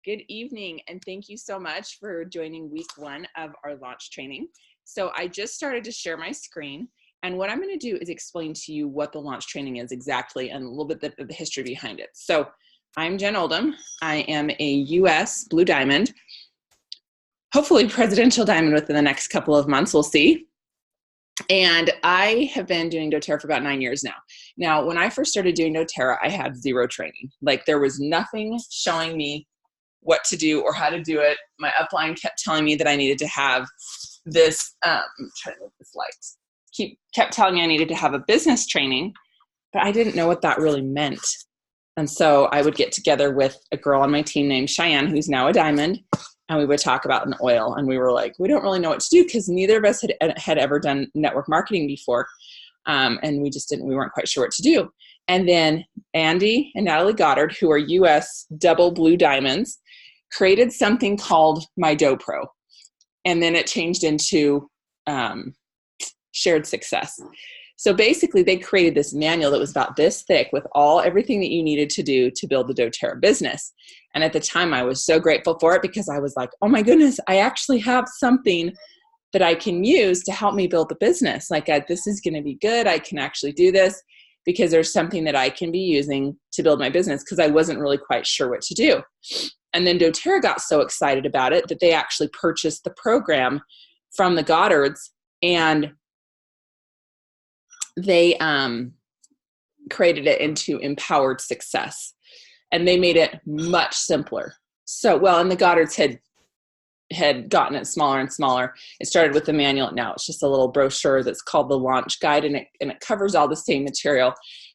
Good evening, and thank you so much for joining week 1 of our launch training. So I just started to share my screen, and what I'm going to do is explain to you what the launch training is exactly and a little bit of the history behind it. So I'm Jen Oldham. I am a US Blue Diamond, hopefully Presidential Diamond within the next couple of months, we'll see. And I have been doing doTERRA for about 9 years now. Now, when I first started doing doTERRA, I had zero training. Like, there was nothing showing me what to do or how to do it. My upline kept telling me that I needed to have this, I'm trying to move this light. Kept telling me I needed to have a business training, but I didn't know what that really meant. And so I would get together with a girl on my team named Cheyenne, who's now a diamond, and we would talk about an oil. And we were like, we don't really know what to do because neither of us had ever done network marketing before. And we weren't quite sure what to do. And then Andy and Natalie Goddard, who are US double blue diamonds, created something called My DoPro. And then it changed into Shared Success. So basically they created this manual that was about this thick with everything that you needed to do to build the doTERRA business. And at the time I was so grateful for it because I was like, oh my goodness, I actually have something that I can use to help me build the business. Like, this is going to be good. I can actually do this because there's something that I can be using to build my business because I wasn't really quite sure what to do. And then doTERRA got so excited about it that they actually purchased the program from the Goddards, and they created it into Empowered Success. And they made it much simpler. And the Goddards had gotten it smaller and smaller. It started with the manual. Now it's just a little brochure that's called the Launch Guide, and it covers all the same material.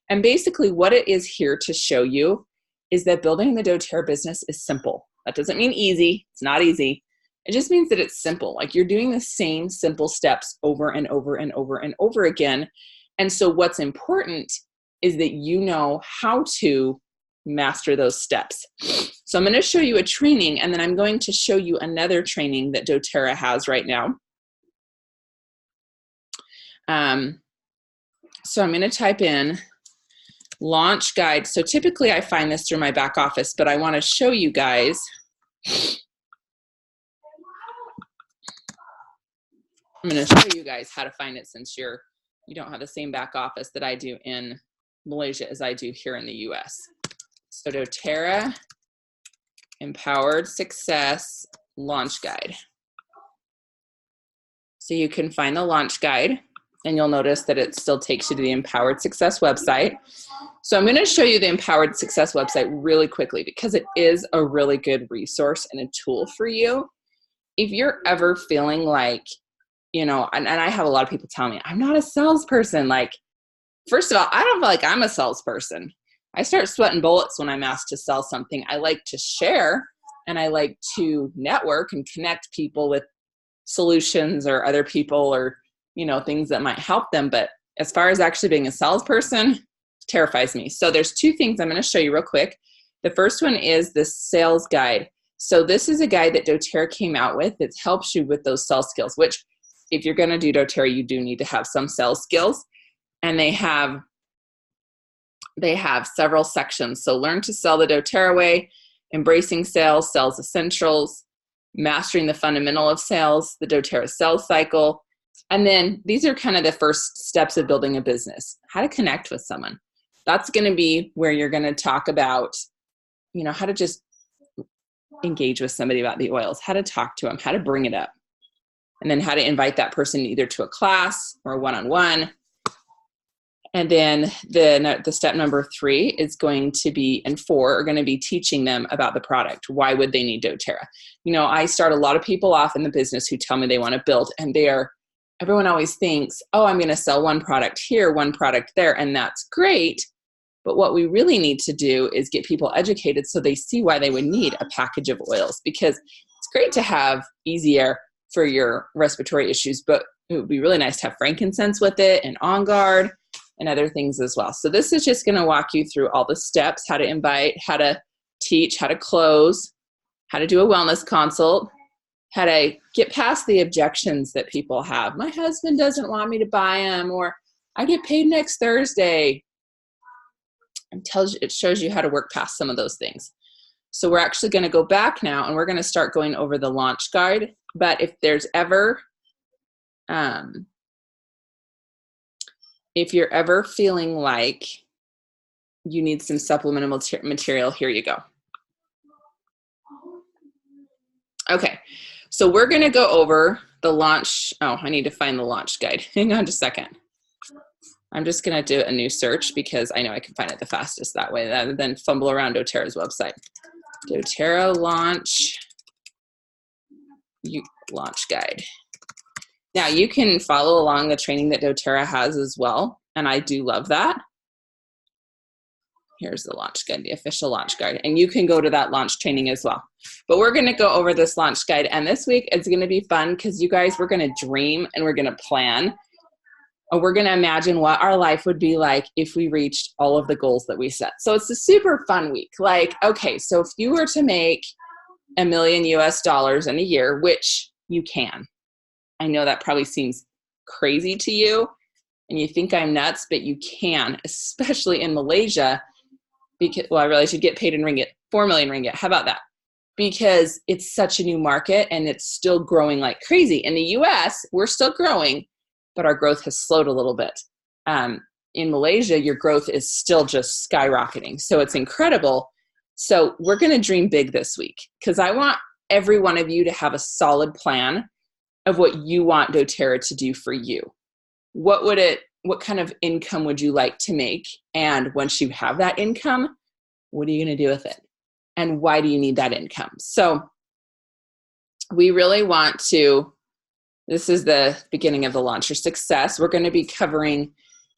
And basically what it is here to show you is that building the doTERRA business is simple. That doesn't mean easy. It's not easy. It just means that it's simple. Like, you're doing the same simple steps over and over and over and over again. And so what's important is that you know how to master those steps. So I'm going to show you a training, and then I'm going to show you another training that doTERRA has right now. So I'm going to type in Launch Guide. So typically I find this through my back office, but I want to show you guys. I'm going to show you guys how to find it since you don't have the same back office that I do in Malaysia as I do here in the US. So doTERRA Empowered Success Launch Guide. So you can find the Launch Guide, and you'll notice that it still takes you to the Empowered Success website. So I'm going to show you the Empowered Success website really quickly because it is a really good resource and a tool for you. If you're ever feeling like, and I have a lot of people tell me, I'm not a salesperson. Like, first of all, I don't feel like I'm a salesperson. I start sweating bullets when I'm asked to sell something. I like to share, and I like to network and connect people with solutions or other people or, things that might help them. But as far as actually being a salesperson, terrifies me. So there's two things I'm going to show you real quick. The first one is the sales guide. So this is a guide that doTERRA came out with that helps you with those sales skills, which if you're going to do doTERRA, you do need to have some sales skills. And they have several sections. So learn to sell the doTERRA way, embracing sales, sales essentials, mastering the fundamental of sales, the doTERRA sales cycle. And then these are kind of the first steps of building a business, how to connect with someone. That's going to be where you're going to talk about, how to just engage with somebody about the oils, how to talk to them, how to bring it up, and then how to invite that person either to a class or a one-on-one. And then the step number 3 is going to be, and 4 are going to be teaching them about the product. Why would they need doTERRA? I start a lot of people off in the business who tell me they want to build, and everyone always thinks, oh, I'm going to sell one product here, one product there, and that's great. But what we really need to do is get people educated so they see why they would need a package of oils, because it's great to have Easy Air for your respiratory issues, but it would be really nice to have frankincense with it and On Guard and other things as well. So this is just going to walk you through all the steps, how to invite, how to teach, how to close, how to do a wellness consult, how to get past the objections that people have. My husband doesn't want me to buy them, or I get paid next Thursday. It shows you how to work past some of those things. So we're actually going to go back now and we're going to start going over the launch guide. But if there's ever, if you're ever feeling like you need some supplemental material, here you go. Okay, so we're going to go over the launch. Oh, I need to find the launch guide. Hang on just a second. I'm just going to do a new search because I know I can find it the fastest that way rather than fumble around doTERRA's website. doTERRA launch guide. Now you can follow along the training that doTERRA has as well, and I do love that. Here's the launch guide, the official launch guide, and you can go to that launch training as well. But we're going to go over this launch guide, and this week it's going to be fun because you guys, we're going to dream and we're going to plan, and we're going to imagine what our life would be like if we reached all of the goals that we set. So it's a super fun week. Like, okay, so if you were to make $1 million US in a year, which you can. I know that probably seems crazy to you and you think I'm nuts, but you can, especially in Malaysia, because, well, I realize you get paid in ringgit, 4 million ringgit. How about that? Because it's such a new market and it's still growing like crazy. In the US, we're still growing, but our growth has slowed a little bit. In Malaysia, your growth is still just skyrocketing. So it's incredible. So we're going to dream big this week because I want every one of you to have a solid plan of what you want doTERRA to do for you. What kind of income would you like to make? And once you have that income, what are you going to do with it? And why do you need that income? So we really want to, this is the beginning of the launch or success. We're going to be covering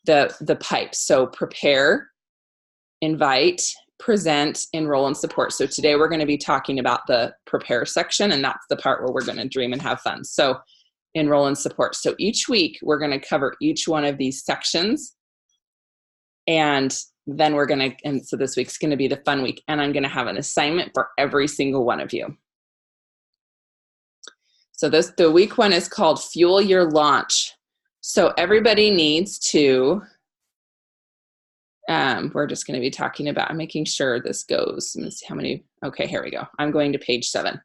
the pipes. So prepare, invite, present, enroll, and support. So today we're going to be talking about the prepare section, and that's the part where we're going to dream and have fun. So enroll and support. So each week we're going to cover each one of these sections, and then we're going to, and so this week's going to be the fun week, and I'm going to have an assignment for every single one of you. So the week one is called Fuel Your Launch. So everybody needs to, we're just going to be talking about, I'm making sure this goes, let me see how many, okay, here we go. I'm going to page 7.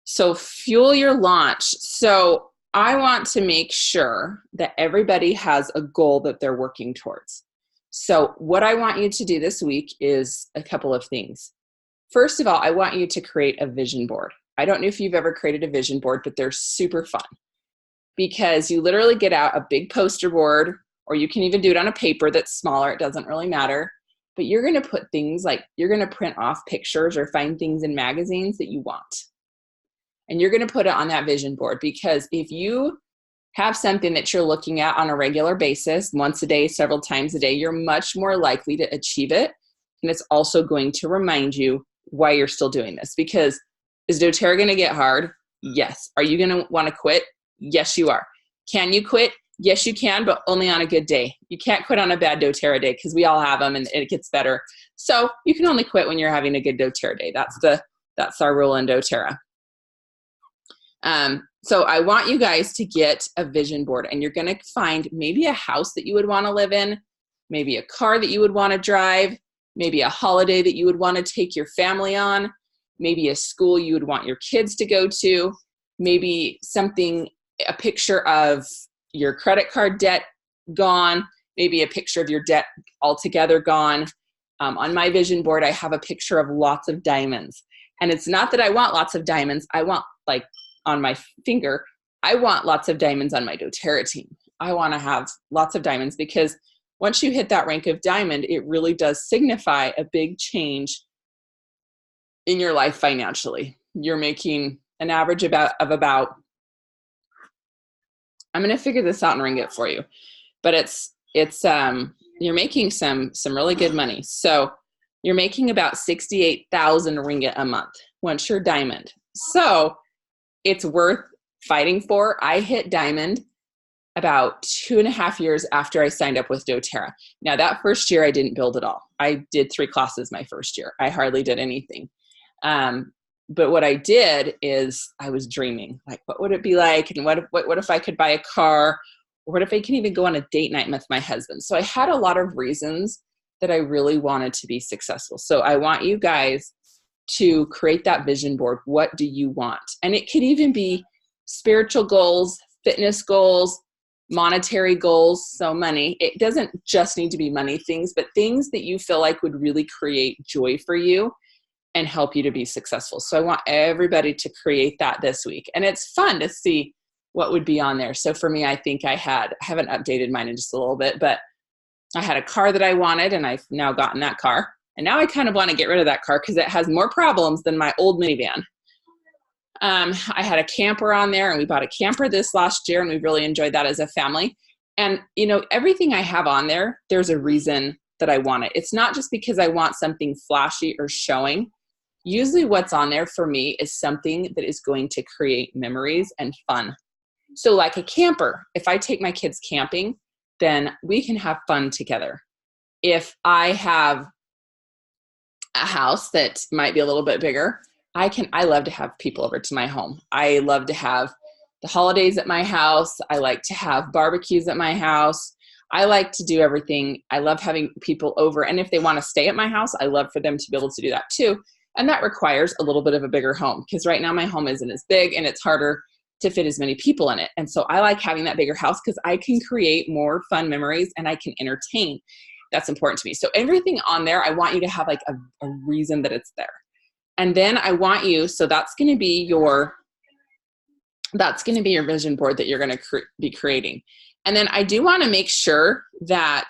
So fuel your launch. So I want to make sure that everybody has a goal that they're working towards. So what I want you to do this week is a couple of things. First of all, I want you to create a vision board. I don't know if you've ever created a vision board, but they're super fun because you literally get out a big poster board, or you can even do it on a paper that's smaller. It doesn't really matter. But you're going to put things like, you're going to print off pictures or find things in magazines that you want. And you're going to put it on that vision board, because if you have something that you're looking at on a regular basis, once a day, several times a day, you're much more likely to achieve it. And it's also going to remind you why you're still doing this. Because is doTERRA going to get hard? Yes. Are you going to want to quit? Yes, you are. Can you quit? Yes, you can, but only on a good day. You can't quit on a bad doTERRA day, because we all have them and it gets better. So you can only quit when you're having a good doTERRA day. That's our rule in doTERRA. So I want you guys to get a vision board, and you're going to find maybe a house that you would want to live in, maybe a car that you would want to drive, maybe a holiday that you would want to take your family on, maybe a school you would want your kids to go to, maybe a picture of your credit card debt gone, maybe a picture of your debt altogether gone. On my vision board, I have a picture of lots of diamonds. And it's not that I want lots of diamonds. I want, like on my finger, I want lots of diamonds on my doTERRA team. I want to have lots of diamonds, because once you hit that rank of diamond, it really does signify a big change in your life financially. You're making an average of about, I'm going to figure this out in ringgit for you, but you're making some really good money. So you're making about 68,000 ringgit a month once you're diamond. So it's worth fighting for. I hit diamond about 2.5 years after I signed up with doTERRA. Now that first year I didn't build at all. I did 3 classes my first year. I hardly did anything. But what I did is I was dreaming, like, what would it be like? And what if I could buy a car? Or what if I can even go on a date night with my husband? So I had a lot of reasons that I really wanted to be successful. So I want you guys to create that vision board. What do you want? And it could even be spiritual goals, fitness goals, monetary goals, so money. It doesn't just need to be money things, but things that you feel like would really create joy for you and help you to be successful. So I want everybody to create that this week. And it's fun to see what would be on there. So for me, I think I haven't updated mine in just a little bit, but I had a car that I wanted, and I've now gotten that car. And now I kind of want to get rid of that car because it has more problems than my old minivan. I had a camper on there, and we bought a camper this last year, and we really enjoyed that as a family. And, you know, everything I have on there, there's a reason that I want it. It's not just because I want something flashy or showing. Usually what's on there for me is something that is going to create memories and fun. So like a camper, if I take my kids camping, then we can have fun together. If I have a house that might be a little bit bigger, I love to have people over to my home. I love to have the holidays at my house. I like to have barbecues at my house. I like to do everything. I love having people over. And if they want to stay at my house, I love for them to be able to do that too. And that requires a little bit of a bigger home because right now my home isn't as big and it's harder to fit as many people in it. And so I like having that bigger house because I can create more fun memories and I can entertain. That's important to me. So everything on there, I want you to have like a reason that it's there. And then I want you, so that's going to be your vision board that you're going to be creating. And then I do want to make sure that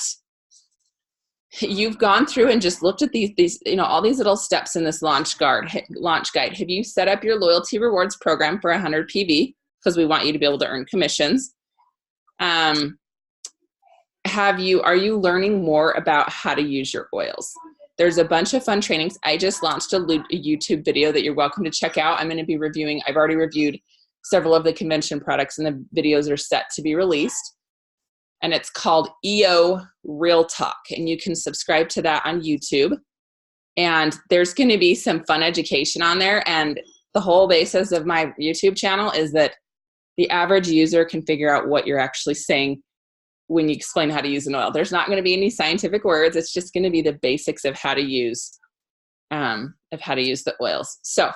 you've gone through and just looked at these, you know, all these little steps in this launch guide. Have you set up your loyalty rewards program for 100 PV? Because we want you to be able to earn commissions. Are you learning more about how to use your oils? There's a bunch of fun trainings. I just launched a YouTube video that you're welcome to check out. I'm going to be reviewing. I've already reviewed several of the convention products and the videos are set to be released. And it's called EO Real Talk. And you can subscribe to that on YouTube. And there's going to be some fun education on there. And the whole basis of my YouTube channel is that the average user can figure out what you're actually saying when you explain how to use an oil. There's not going to be any scientific words. It's just going to be the basics of how to use the oils. So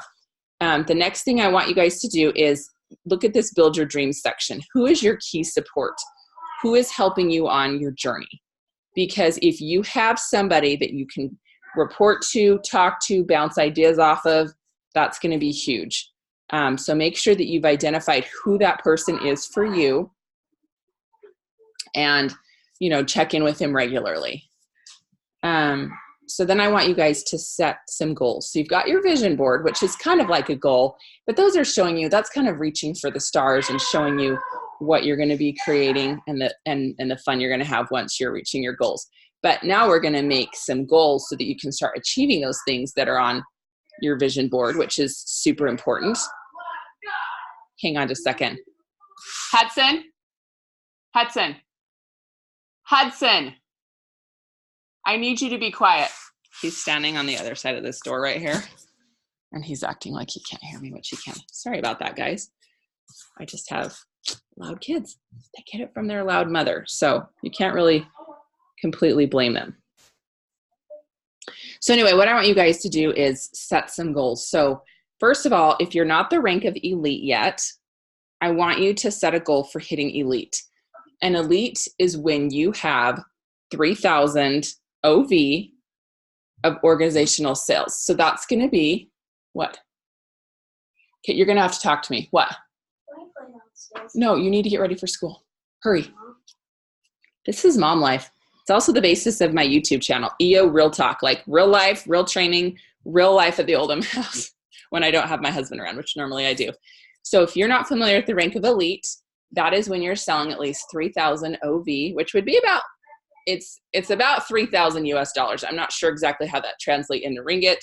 the next thing I want you guys to do is look at this Build Your Dreams section. Who is your key support? Who is helping you on your journey? Because if you have somebody that you can report to, talk to, bounce ideas off of, that's going to be huge. So make sure that you've identified who that person is for you and, you know, check in with him regularly. So then I want you guys to set some goals. So you've got your vision board, which is kind of like a goal, but those are showing you, that's kind of reaching for the stars and showing you what you're going to be creating and the fun you're going to have once you're reaching your goals. But now we're going to make some goals so that you can start achieving those things that are on your vision board, which is super important. Hang on just a second. Hudson, I need you to be quiet. He's standing on the other side of this door right here, and he's acting like he can't hear me, which he can. Sorry about that, guys. I just have loud kids. They get it from their loud mother, so you can't really completely blame them. So anyway, what I want you guys to do is set some goals. So first of all, if you're not the rank of elite yet, I want you to set a goal for hitting elite. And elite is when you have 3,000 OV of organizational sales. So that's going to be what? Okay, you're going to have to talk to me. What? No, you need to get ready for school. Hurry. This is mom life. It's also the basis of my YouTube channel, EO Real Talk, like real life, real training, real life at the Oldham house when I don't have my husband around, which normally I do. So if you're not familiar with the rank of elite, that is when you're selling at least 3,000 OV, which would be about, it's about 3,000 US dollars. I'm not sure exactly how that translates into ringgit.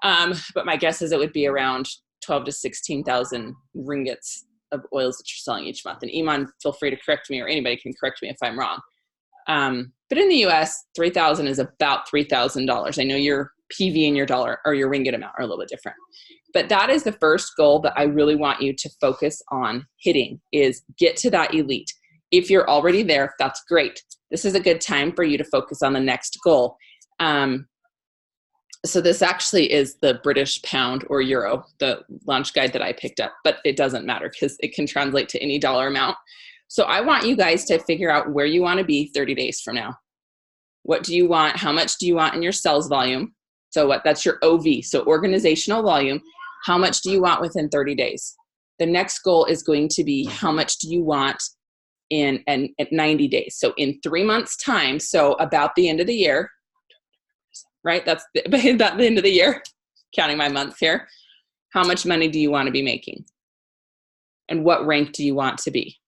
But my guess is it would be around 12 to 16,000 ringgits of oils that you're selling each month. And Iman, feel free to correct me, or anybody can correct me if I'm wrong. But in the US, 3,000 is about $3,000. I know your PV and your dollar or your ringgit amount are a little bit different. But that is the first goal that I really want you to focus on hitting, is get to that elite. If you're already there, that's great. This is a good time for you to focus on the next goal. So this actually is the British pound or euro, the launch guide that I picked up, but it doesn't matter because it can translate to any dollar amount. So I want you guys to figure out where you want to be 30 days from now. What do you want? How much do you want in your sales volume? So that's your OV, so organizational volume. How much do you want within 30 days? The next goal is going to be how much do you want at 90 days? So in 3 months time, so about the end of the year, right? That's about the end of the year, counting my months here. How much money do you want to be making? And what rank do you want to be?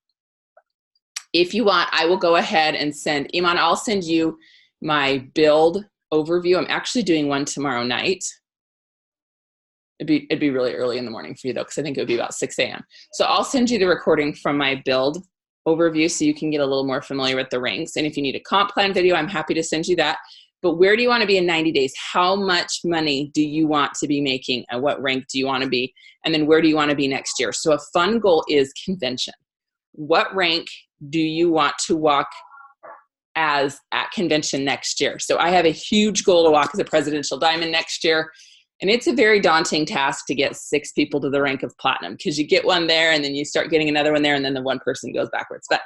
If you want, I will go ahead and send, Iman, I'll send you my build overview. I'm actually doing one tomorrow night. It'd be really early in the morning for you though, because I think it would be about 6 a.m. So I'll send you the recording from my build overview so you can get a little more familiar with the ranks. And if you need a comp plan video, I'm happy to send you that. But where do you want to be in 90 days? How much money do you want to be making? And what rank do you want to be? And then where do you want to be next year? So a fun goal is convention. What rank do you want to walk as at convention next year? So I have a huge goal to walk as a presidential diamond next year. And it's a very daunting task to get 6 people to the rank of platinum, because you get one there and then you start getting another one there and then the one person goes backwards. But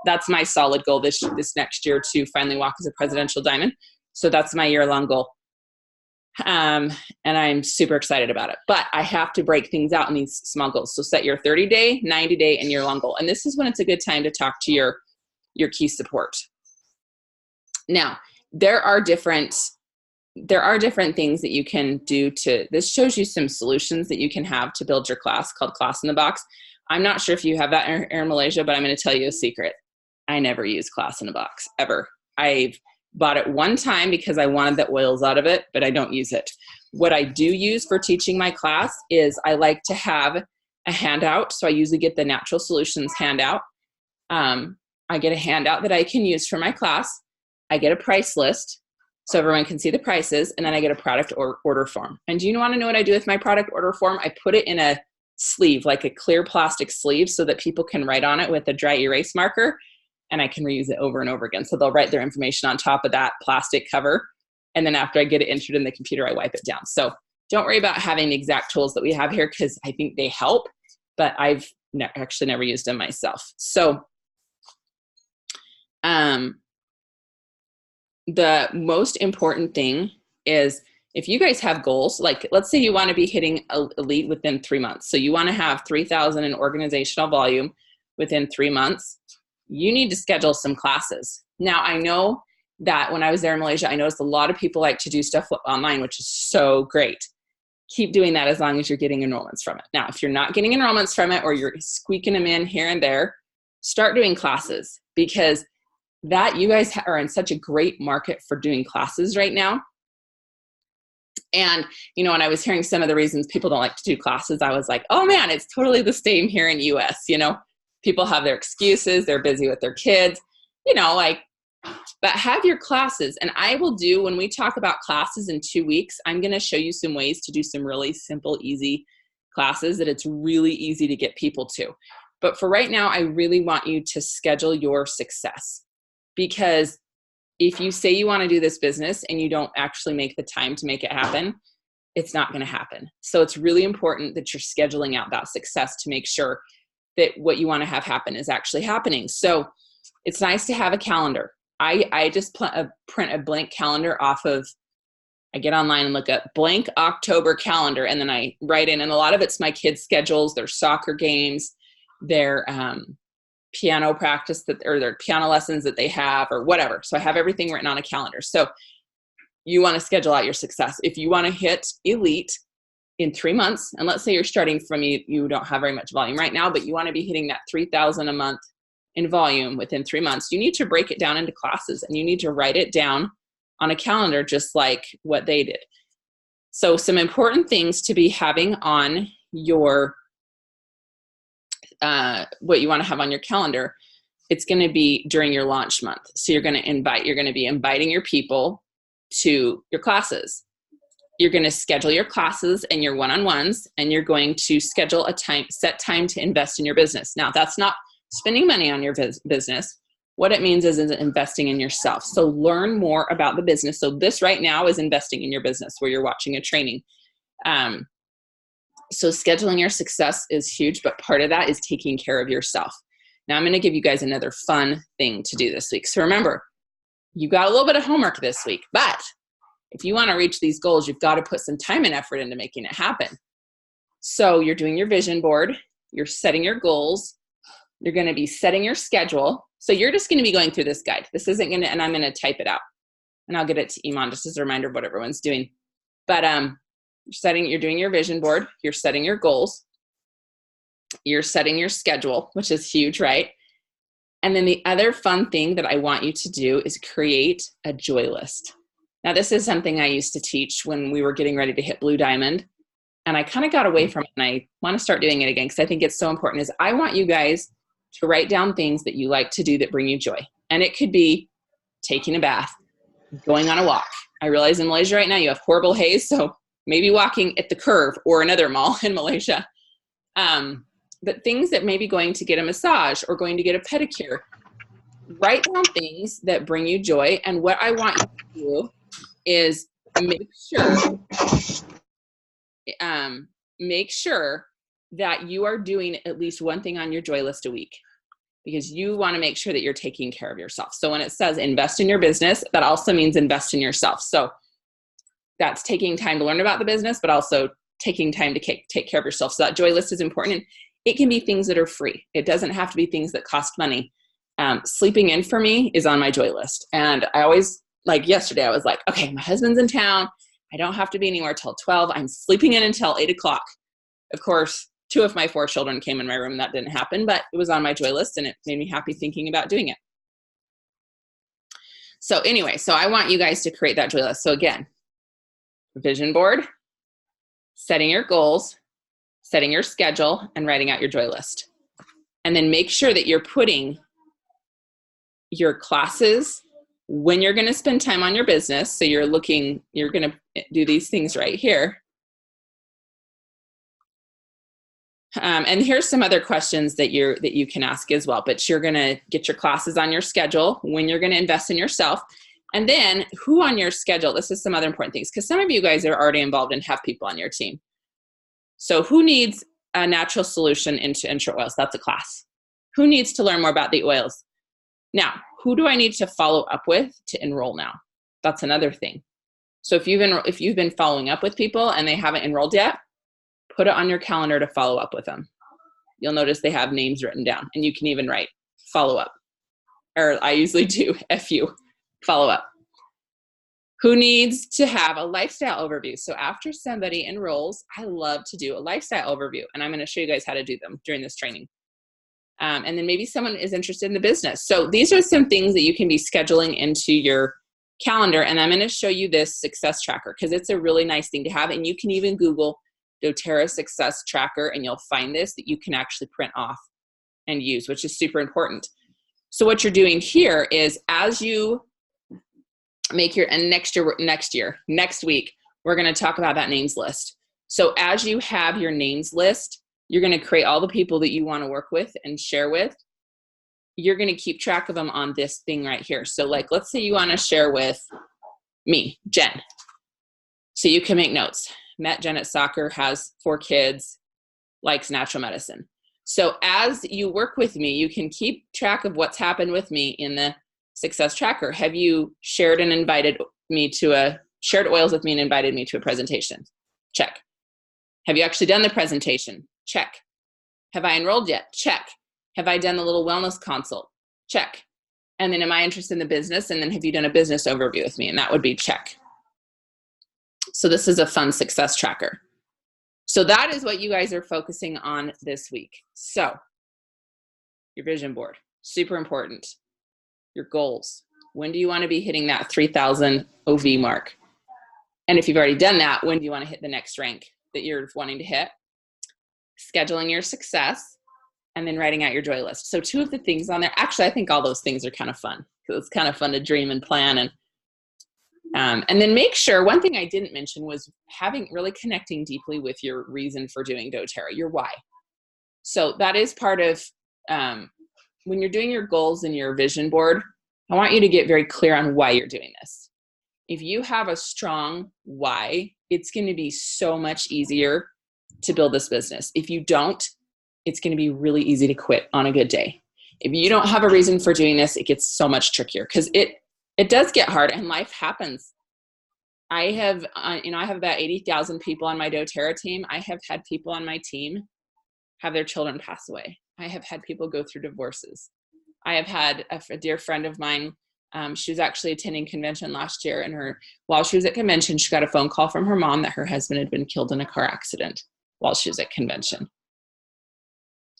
that's my solid goal this next year, to finally walk as a presidential diamond. So that's my year-long goal. And I'm super excited about it. But I have to break things out in these small goals. So set your 30-day, 90-day, and year-long goal. And this is when it's a good time to talk to your key support. Now, there are different things that you can do this shows you some solutions that you can have to build your class called Class in the Box. I'm not sure if you have that in Malaysia, but I'm going to tell you a secret. I never use Class in a Box, ever. I've bought it one time because I wanted the oils out of it, but I don't use it. What I do use for teaching my class is I like to have a handout. So I usually get the Natural Solutions handout. I get a handout that I can use for my class. I get a price list so everyone can see the prices, and then I get a product order form. And do you want to know what I do with my product order form? I put it in a sleeve, like a clear plastic sleeve, so that people can write on it with a dry erase marker, and I can reuse it over and over again. So they'll write their information on top of that plastic cover, and then after I get it entered in the computer, I wipe it down. So don't worry about having the exact tools that we have here, because I think they help, but I've actually never used them myself. So the most important thing is, if you guys have goals, like let's say you want to be hitting elite within 3 months. So you want to have 3,000 in organizational volume within 3 months. You need to schedule some classes. Now, I know that when I was there in Malaysia, I noticed a lot of people like to do stuff online, which is so great. Keep doing that as long as you're getting enrollments from it. Now, if you're not getting enrollments from it, or you're squeaking them in here and there, start doing classes, because that you guys are in such a great market for doing classes right now. And, when I was hearing some of the reasons people don't like to do classes, I was like, oh man, it's totally the same here in US. People have their excuses. They're busy with their kids, but have your classes. And I will do, when we talk about classes in 2 weeks, I'm going to show you some ways to do some really simple, easy classes that it's really easy to get people to. But for right now, I really want you to schedule your success. Because if you say you want to do this business and you don't actually make the time to make it happen, it's not going to happen. So it's really important that you're scheduling out that success to make sure that what you want to have happen is actually happening. So it's nice to have a calendar. I just print a blank calendar off of, I get online and look up blank October calendar, and then I write in, and a lot of it's my kids' schedules, their soccer games, their piano practice or their piano lessons that they have, or whatever. So I have everything written on a calendar. So you want to schedule out your success. If you want to hit elite in 3 months, and let's say you're starting from, you don't have very much volume right now, but you want to be hitting that 3,000 a month in volume within 3 months, you need to break it down into classes, and you need to write it down on a calendar, just like what they did. So some important things to be having on your what you want to have on your calendar, it's going to be during your launch month. So you're going to be inviting your people to your classes. You're going to schedule your classes and your one-on-ones, and you're going to schedule set time to invest in your business. Now, that's not spending money on your business, what it means is investing in yourself. So learn more about the business. So this right now is investing in your business where you're watching a training. So scheduling your success is huge, but part of that is taking care of yourself. Now I'm going to give you guys another fun thing to do this week. So remember, you got a little bit of homework this week, but if you want to reach these goals, you've got to put some time and effort into making it happen. So you're doing your vision board, you're setting your goals, you're going to be setting your schedule. So you're just going to be going through this guide. This isn't going to, and I'm going to type it out and I'll get it to Iman just as a reminder of what everyone's doing. But you're doing your vision board, you're setting your goals, you're setting your schedule, which is huge, right? And then the other fun thing that I want you to do is create a joy list. Now, this is something I used to teach when we were getting ready to hit Blue Diamond, and I kind of got away from it, and I want to start doing it again because I think it's so important. Is I want you guys to write down things that you like to do that bring you joy. And it could be taking a bath, going on a walk. I realize in Malaysia right now you have horrible haze, so maybe walking at the Curve or another mall in Malaysia. But things that maybe going to get a massage or going to get a pedicure. Write down things that bring you joy. And what I want you to do is make sure that you are doing at least one thing on your joy list a week, because you want to make sure that you're taking care of yourself. So when it says invest in your business, that also means invest in yourself. So that's taking time to learn about the business, but also taking time to take care of yourself. So that joy list is important. It can be things that are free. It doesn't have to be things that cost money. Sleeping in for me is on my joy list. And I always, like yesterday, I was like, okay, my husband's in town. I don't have to be anywhere till 12. I'm sleeping in until 8 o'clock. Of course, 2 of my 4 children came in my room. That didn't happen, but it was on my joy list and it made me happy thinking about doing it. So anyway, so I want you guys to create that joy list. So again, vision board, setting your goals, setting your schedule, and writing out your joy list. And then make sure that you're putting your classes when you're going to spend time on your business. So you're going to do these things right here. And here's some other questions that you can ask as well, but you're going to get your classes on your schedule, when you're going to invest in yourself, and then who on your schedule. This is some other important things, because some of you guys are already involved and have people on your team. So who needs a natural solution into intro oils? That's a class. Who needs to learn more about the oils? Now, who do I need to follow up with to enroll now? That's another thing. So if you've been following up with people and they haven't enrolled yet, put it on your calendar to follow up with them. You'll notice they have names written down, and you can even write follow up. Or I usually do FU, follow up. Who needs to have a lifestyle overview? So after somebody enrolls, I love to do a lifestyle overview, and I'm going to show you guys how to do them during this training. And then maybe someone is interested in the business. So these are some things that you can be scheduling into your calendar, and I'm going to show you this success tracker because it's a really nice thing to have, and you can even Google doTERRA success tracker and you'll find this that you can actually print off and use, which is super important. So what you're doing here is as you make your, and next week, we're going to talk about that names list. So as you have your names list, you're going to create all the people that you want to work with and share with. You're going to keep track of them on this thing right here. So like, let's say you want to share with me, Jen. So you can make notes. Met Jen at soccer, has 4 kids, likes natural medicine. So as you work with me, you can keep track of what's happened with me in the success tracker. Have you shared and invited me to shared oils with me and invited me to a presentation? Check. Have you actually done the presentation? Check. Have I enrolled yet? Check. Have I done the little wellness consult? Check. And then am I interested in the business? And then have you done a business overview with me? And that would be check. So this is a fun success tracker. So that is what you guys are focusing on this week. So your vision board, super important. Your goals. When do you want to be hitting that 3,000 OV mark? And if you've already done that, when do you want to hit the next rank that you're wanting to hit? Scheduling your success, and then writing out your joy list. So 2 of the things on there, actually, I think all those things are kind of fun because it's kind of fun to dream and plan. And then make sure, one thing I didn't mention was really connecting deeply with your reason for doing doTERRA, your why. So that is part of when you're doing your goals and your vision board, I want you to get very clear on why you're doing this. If you have a strong why, it's going to be so much easier to build this business. If you don't, it's going to be really easy to quit on a good day. If you don't have a reason for doing this, it gets so much trickier because it does get hard and life happens. I have, I have about 80,000 people on my doTERRA team. I have had people on my team have their children pass away. I have had people go through divorces. I have had a dear friend of mine. She was actually attending convention last year, and while she was at convention, she got a phone call from her mom that her husband had been killed in a car accident while she was at convention.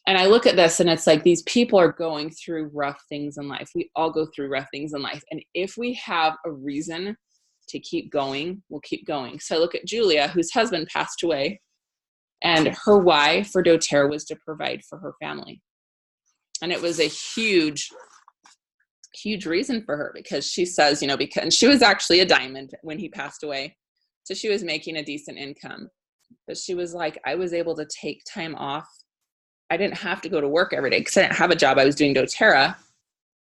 And I look at this and it's like, these people are going through rough things in life. We all go through rough things in life. And if we have a reason to keep going, we'll keep going. So I look at Julia, whose husband passed away, and her why for doTERRA was to provide for her family. And it was a huge, huge reason for her because she says, and she was actually a diamond when he passed away. So she was making a decent income. But she was like, I was able to take time off. I didn't have to go to work every day because I didn't have a job. I was doing doTERRA.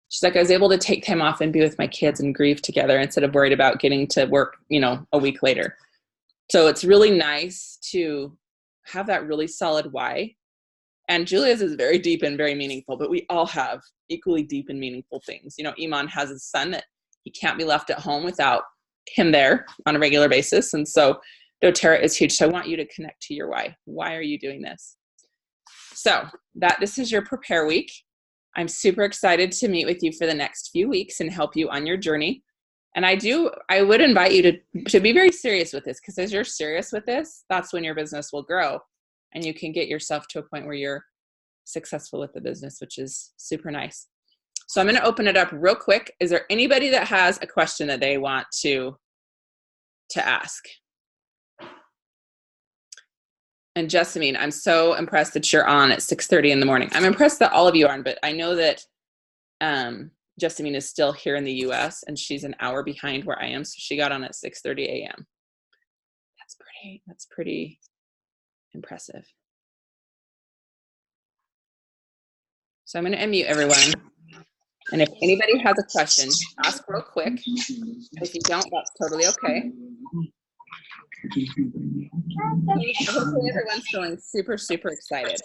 She's like, I was able to take time off and be with my kids and grieve together instead of worried about getting to work, a week later. So it's really nice to have that really solid why. And Julia's is very deep and very meaningful, but we all have equally deep and meaningful things. Iman has a son that he can't be left at home without him there on a regular basis. And so doTERRA is huge. So I want you to connect to your why. Why are you doing this? So this is your prepare week. I'm super excited to meet with you for the next few weeks and help you on your journey. And I would invite you to be very serious with this, because as you're serious with this, that's when your business will grow and you can get yourself to a point where you're successful with the business, which is super nice. So I'm going to open it up real quick. Is there anybody that has a question that they want to ask? And Jessamine, I'm so impressed that you're on at 6:30 in the morning. I'm impressed that all of you are on, but I know that Jessamine is still here in the US and she's an hour behind where I am. So she got on at 6:30 a.m. That's pretty impressive. So I'm going to unmute everyone. And if anybody has a question, ask real quick. If you don't, that's totally okay. Hopefully everyone's feeling super, super excited.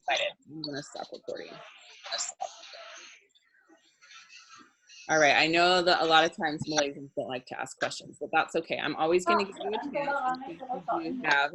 I'm going to stop recording. All right. I know that a lot of times Malaysians don't like to ask questions, but that's okay. I'm always going to give you a chance. You have